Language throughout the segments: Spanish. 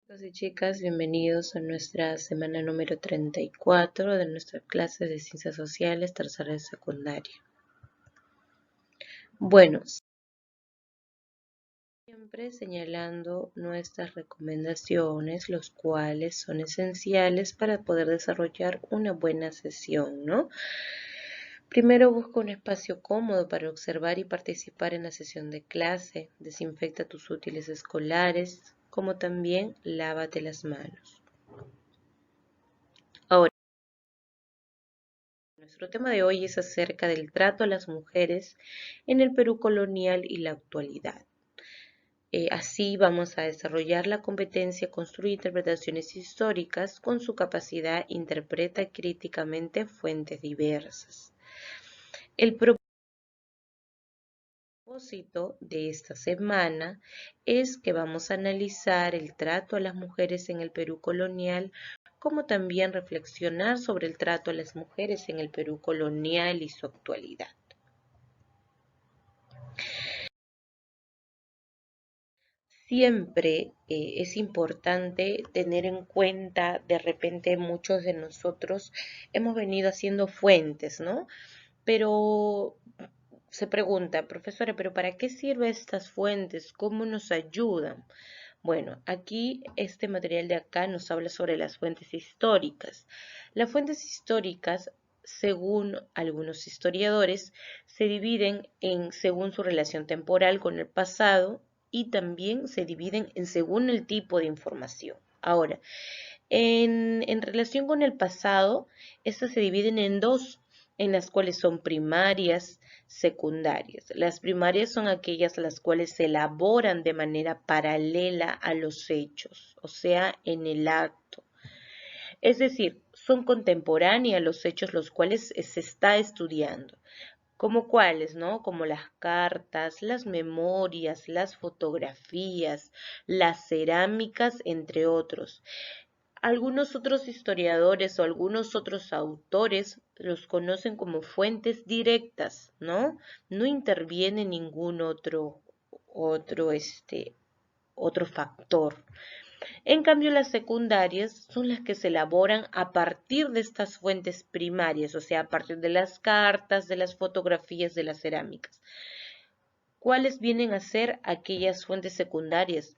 Chicos y chicas, bienvenidos a nuestra semana número 34 de nuestra clase de Ciencias Sociales, tercera de secundaria. Bueno, siempre señalando nuestras recomendaciones, los cuales son esenciales para poder desarrollar una buena sesión, ¿no? Primero busca un espacio cómodo para observar y participar en la sesión de clase. Desinfecta tus útiles escolares, como también lávate las manos. Ahora, nuestro tema de hoy es acerca del trato a las mujeres en el Perú colonial y la actualidad. Así vamos a desarrollar la competencia Construye interpretaciones históricas. Con su capacidad interpreta críticamente fuentes diversas. El propósito de esta semana es que vamos a analizar el trato a las mujeres en el Perú colonial, como también reflexionar sobre el trato a las mujeres en el Perú colonial y su actualidad. Siempre es importante tener en cuenta, de repente muchos de nosotros hemos venido haciendo fuentes, ¿no? Pero se pregunta, profesora, ¿pero para qué sirven estas fuentes? ¿Cómo nos ayudan? Bueno, aquí este material de acá nos habla sobre las fuentes históricas. Las fuentes históricas, según algunos historiadores, se dividen según su relación temporal con el pasado y también se dividen según el tipo de información. Ahora, en relación con el pasado, estas se dividen en dos, en las cuales son primarias, secundarias. Las primarias son aquellas las cuales se elaboran de manera paralela a los hechos, o sea, en el acto. Es decir, son contemporáneas a los hechos los cuales se está estudiando. ¿Como cuáles, no? Como las cartas, las memorias, las fotografías, las cerámicas, entre otros. Algunos otros historiadores o algunos otros autores los conocen como fuentes directas, ¿no? No interviene ningún otro factor. En cambio, las secundarias son las que se elaboran a partir de estas fuentes primarias, o sea, a partir de las cartas, de las fotografías, de las cerámicas. ¿Cuáles vienen a ser aquellas fuentes secundarias?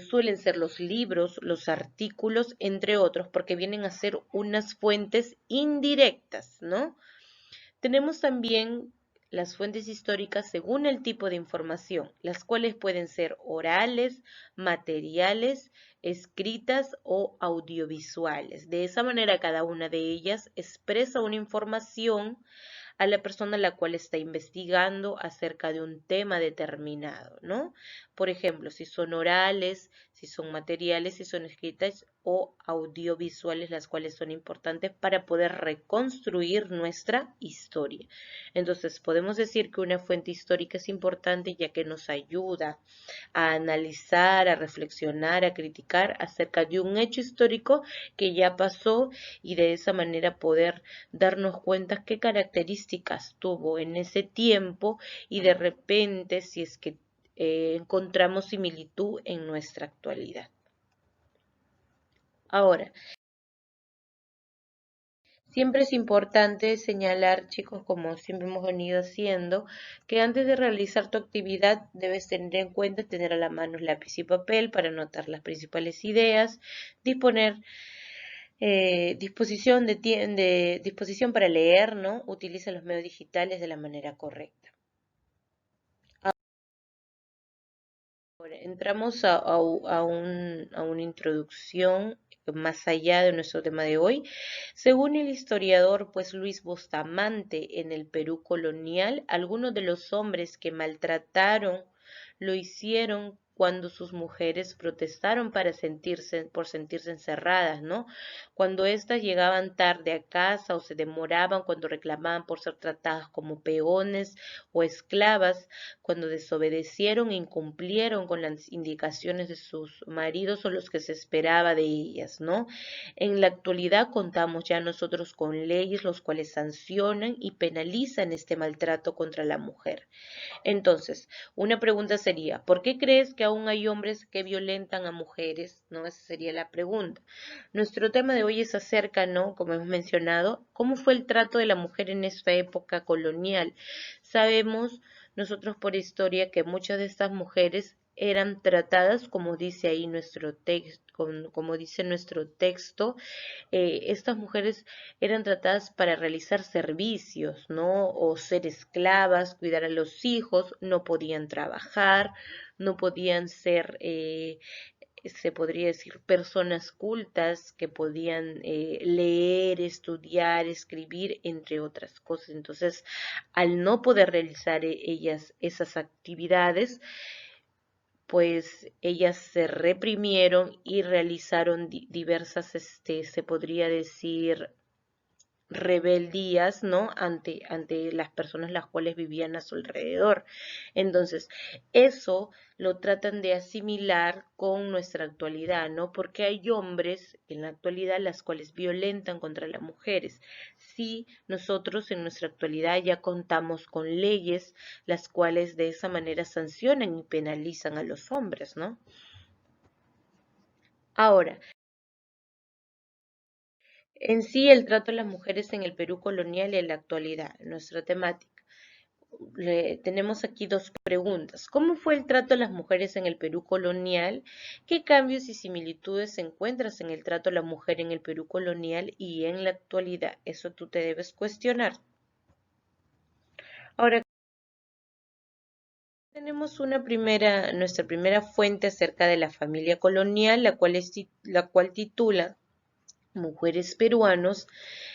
Suelen ser los libros, los artículos, entre otros, porque vienen a ser unas fuentes indirectas, ¿no? Tenemos también las fuentes históricas según el tipo de información, las cuales pueden ser orales, materiales, escritas o audiovisuales. De esa manera, cada una de ellas expresa una información a la persona a la cual está investigando acerca de un tema determinado, ¿no? Por ejemplo, si son orales, si son materiales, si son escritas o audiovisuales, las cuales son importantes para poder reconstruir nuestra historia. Entonces, podemos decir que una fuente histórica es importante ya que nos ayuda a analizar, a reflexionar, a criticar acerca de un hecho histórico que ya pasó y de esa manera poder darnos cuenta qué características tuvo en ese tiempo y de repente si es que encontramos similitud en nuestra actualidad. Ahora, siempre es importante señalar, chicos, como siempre hemos venido haciendo, que antes de realizar tu actividad debes tener en cuenta tener a la mano lápiz y papel para anotar las principales ideas, disponer disposición para leer, ¿no? Utiliza los medios digitales de la manera correcta. Ahora, entramos a una introducción más allá de nuestro tema de hoy. Según el historiador pues Luis Bustamante, en el Perú colonial, algunos de los hombres que maltrataron lo hicieron cuando sus mujeres protestaron por sentirse encerradas, ¿no? Cuando éstas llegaban tarde a casa o se demoraban, cuando reclamaban por ser tratadas como peones o esclavas, cuando desobedecieron e incumplieron con las indicaciones de sus maridos o los que se esperaba de ellas, ¿no? En la actualidad contamos ya nosotros con leyes los cuales sancionan y penalizan este maltrato contra la mujer. Entonces, una pregunta sería, ¿por qué crees que aún hay hombres que violentan a mujeres, ¿no? Esa sería la pregunta. Nuestro tema de hoy es acerca, ¿no? Como hemos mencionado, ¿cómo fue el trato de la mujer en esta época colonial? Sabemos nosotros por historia que muchas de estas mujeres eran tratadas, como dice ahí nuestro texto, como dice nuestro texto, estas mujeres eran tratadas para realizar servicios, ¿no? O ser esclavas, cuidar a los hijos, no podían trabajar, no podían ser, se podría decir, personas cultas que podían leer, estudiar, escribir, entre otras cosas. Entonces, al no poder realizar ellas esas actividades, pues ellas se reprimieron y realizaron diversas, se podría decir, rebeldías, ¿no? Ante las personas las cuales vivían a su alrededor. Entonces, eso lo tratan de asimilar con nuestra actualidad, ¿no? Porque hay hombres en la actualidad las cuales violentan contra las mujeres. Sí, nosotros en nuestra actualidad ya contamos con leyes las cuales de esa manera sancionan y penalizan a los hombres, ¿no? Ahora, en sí el trato a las mujeres en el Perú colonial y en la actualidad, nuestra temática. Tenemos aquí dos preguntas. ¿Cómo fue el trato a las mujeres en el Perú colonial? ¿Qué cambios y similitudes encuentras en el trato a la mujer en el Perú colonial y en la actualidad? Eso tú te debes cuestionar. Ahora, tenemos nuestra primera fuente acerca de la familia colonial, la cual titula Mujeres peruanos,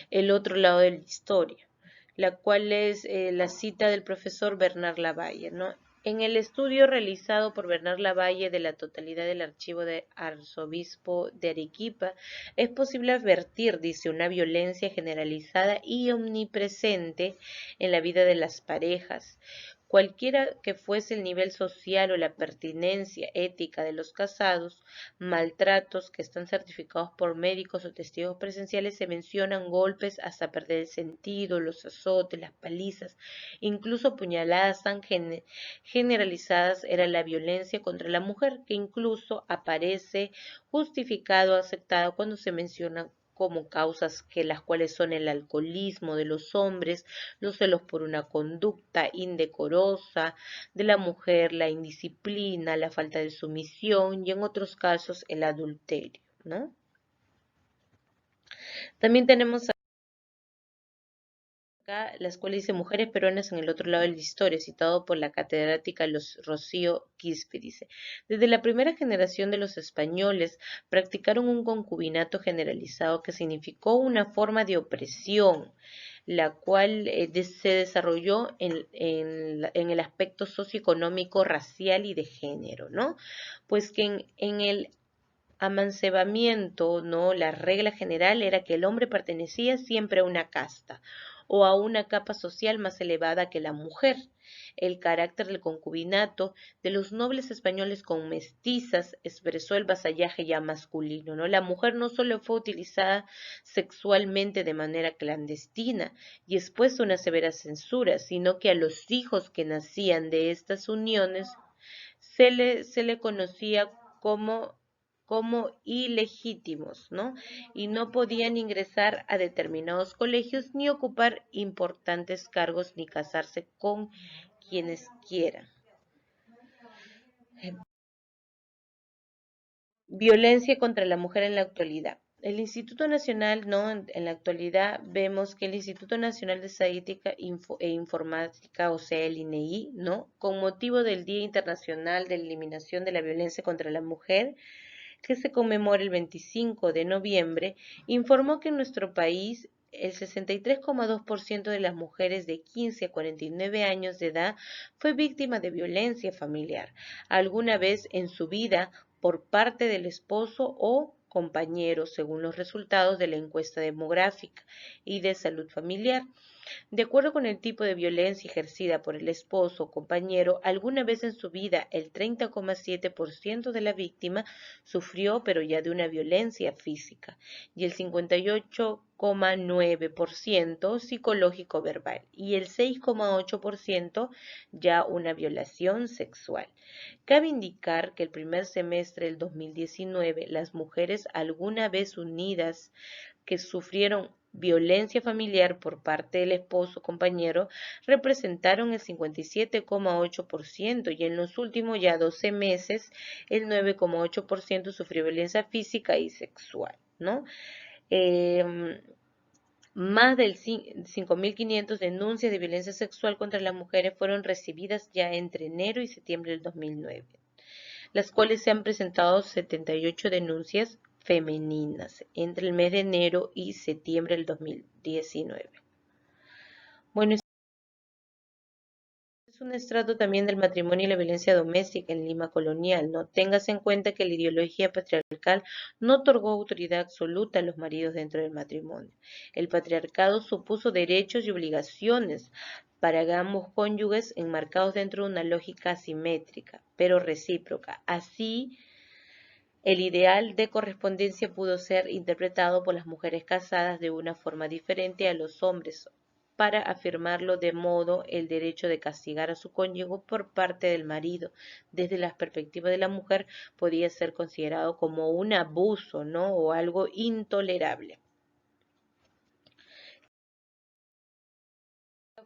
el otro lado de la historia, la cual es la cita del profesor Bernard Lavalle, ¿no? En el estudio realizado por Bernard Lavalle de la totalidad del archivo de arzobispo de Arequipa, es posible advertir, dice, una violencia generalizada y omnipresente en la vida de las parejas. Cualquiera que fuese el nivel social o la pertinencia ética de los casados, maltratos que están certificados por médicos o testigos presenciales, se mencionan golpes hasta perder el sentido, los azotes, las palizas, incluso puñaladas tan generalizadas era la violencia contra la mujer, que incluso aparece justificado, aceptado cuando se menciona como causas que las cuales son el alcoholismo de los hombres, los celos por una conducta indecorosa de la mujer, la indisciplina, la falta de sumisión y en otros casos el adulterio, ¿no? También tenemos acá la escuela dice Mujeres peruanas en el otro lado de la historia, citado por la catedrática Rocío Quispe, dice. Desde la primera generación de los españoles practicaron un concubinato generalizado que significó una forma de opresión, la cual se desarrolló en el aspecto socioeconómico, racial y de género, ¿no? Pues que en el amancebamiento, ¿no? La regla general era que el hombre pertenecía siempre a una casta o a una capa social más elevada que la mujer. El carácter del concubinato de los nobles españoles con mestizas expresó el vasallaje ya masculino, ¿no? La mujer no solo fue utilizada sexualmente de manera clandestina y expuesta a una severa censura, sino que a los hijos que nacían de estas uniones se le conocía como ilegítimos, ¿no? Y no podían ingresar a determinados colegios ni ocupar importantes cargos ni casarse con quienes quieran. Violencia contra la mujer en la actualidad. El Instituto Nacional, ¿no? En la actualidad vemos que el Instituto Nacional de Estadística e Informática, o sea, el INEI, ¿no? Con motivo del Día Internacional de la Eliminación de la Violencia contra la Mujer, que se conmemora el 25 de noviembre, informó que en nuestro país el 63,2% de las mujeres de 15 a 49 años de edad fue víctima de violencia familiar alguna vez en su vida por parte del esposo o compañero, según los resultados de la encuesta demográfica y de salud familiar. De acuerdo con el tipo de violencia ejercida por el esposo o compañero, alguna vez en su vida el 30,7% de la víctima sufrió pero ya de una violencia física y el 58,9% psicológico verbal y el 6,8% ya una violación sexual. Cabe indicar que el primer semestre del 2019 las mujeres alguna vez unidas que sufrieron violencia familiar por parte del esposo o compañero representaron el 57,8% y en los últimos ya 12 meses el 9,8% sufrió violencia física y sexual, ¿no? Eh, Más del 5.500 denuncias de violencia sexual contra las mujeres fueron recibidas ya entre enero y septiembre del 2009, las cuales se han presentado 78 denuncias femeninas entre el mes de enero y septiembre del 2019. Bueno, es un estrato también del matrimonio y la violencia doméstica en Lima colonial, ¿no? Téngase en cuenta que la ideología patriarcal no otorgó autoridad absoluta a los maridos dentro del matrimonio. El patriarcado supuso derechos y obligaciones para ambos cónyuges enmarcados dentro de una lógica asimétrica, pero recíproca. Así, el ideal de correspondencia pudo ser interpretado por las mujeres casadas de una forma diferente a los hombres para afirmarlo de modo el derecho de castigar a su cónyuge por parte del marido. Desde la perspectiva de la mujer podía ser considerado como un abuso, ¿no? O algo intolerable.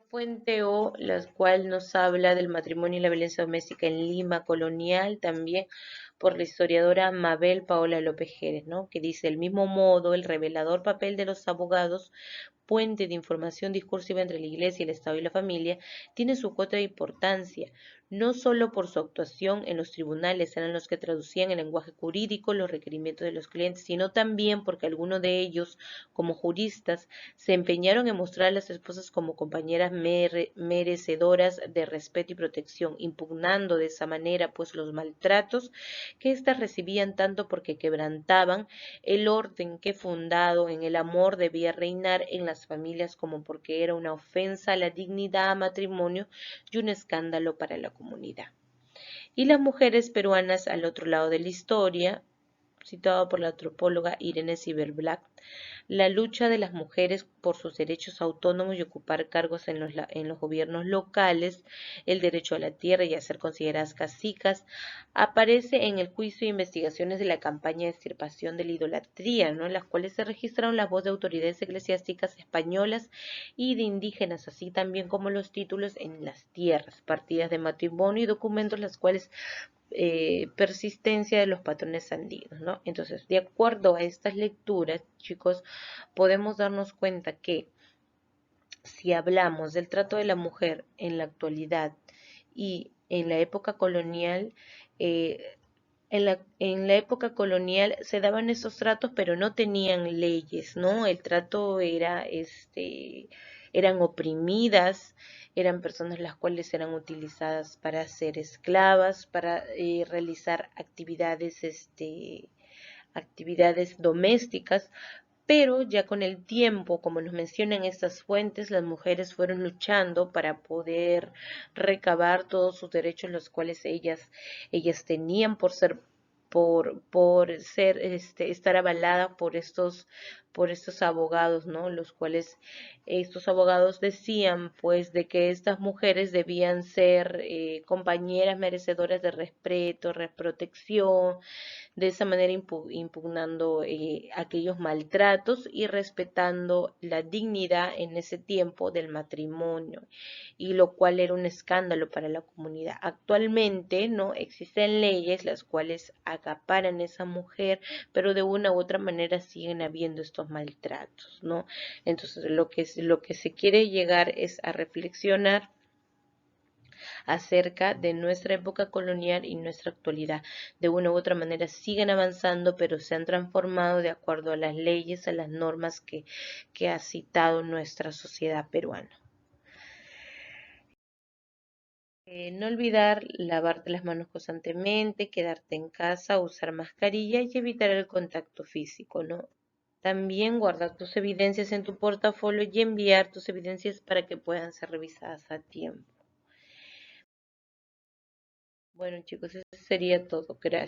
Fuente O, la cual nos habla del matrimonio y la violencia doméstica en Lima colonial, también por la historiadora Mabel Paola López Jerez, ¿no? Que dice, del mismo modo, el revelador papel de los abogados, puente de información discursiva entre la Iglesia, el Estado y la familia, tiene su cuota de importancia, no solo por su actuación en los tribunales, eran los que traducían el lenguaje jurídico, los requerimientos de los clientes, sino también porque algunos de ellos, como juristas, se empeñaron en mostrar a las esposas como compañeras merecedoras de respeto y protección, impugnando de esa manera pues los maltratos que éstas recibían tanto porque quebrantaban el orden que fundado en el amor debía reinar en las familias como porque era una ofensa a la dignidad, a matrimonio y un escándalo para la comunidad. Y las mujeres peruanas al otro lado de la historia, citado por la antropóloga Irene Ciberblatt, la lucha de las mujeres por sus derechos autónomos y ocupar cargos en los gobiernos locales, el derecho a la tierra y a ser consideradas cacicas, aparece en el juicio e investigaciones de la campaña de extirpación de la idolatría, ¿no? En las cuales se registraron la voz de autoridades eclesiásticas españolas y de indígenas, así también como los títulos en las tierras, partidas de matrimonio y documentos las cuales persistencia de los patrones andinos, ¿no? Entonces, de acuerdo a estas lecturas, chicos, podemos darnos cuenta que si hablamos del trato de la mujer en la actualidad y en la época colonial, en la época colonial se daban esos tratos, pero no tenían leyes, ¿no? El trato era, eran oprimidas, eran personas las cuales eran utilizadas para ser esclavas, para realizar actividades, actividades domésticas, pero ya con el tiempo, como nos mencionan estas fuentes, las mujeres fueron luchando para poder recabar todos sus derechos, los cuales ellas tenían por ser, estar avalada por estos abogados, ¿no? Los cuales estos abogados decían, pues, de que estas mujeres debían ser compañeras merecedoras de respeto, protección, de esa manera impugnando aquellos maltratos y respetando la dignidad en ese tiempo del matrimonio, y lo cual era un escándalo para la comunidad. Actualmente no existen leyes las cuales acaparan a esa mujer, pero de una u otra manera siguen habiendo estos maltratos, ¿no? Entonces lo que se quiere llegar es a reflexionar acerca de nuestra época colonial y nuestra actualidad. De una u otra manera siguen avanzando, pero se han transformado de acuerdo a las leyes, a las normas que ha citado nuestra sociedad peruana. No olvidar lavarte las manos constantemente, quedarte en casa, usar mascarilla y evitar el contacto físico, ¿no? También guardar tus evidencias en tu portafolio y enviar tus evidencias para que puedan ser revisadas a tiempo. Bueno chicos, eso sería todo. Gracias.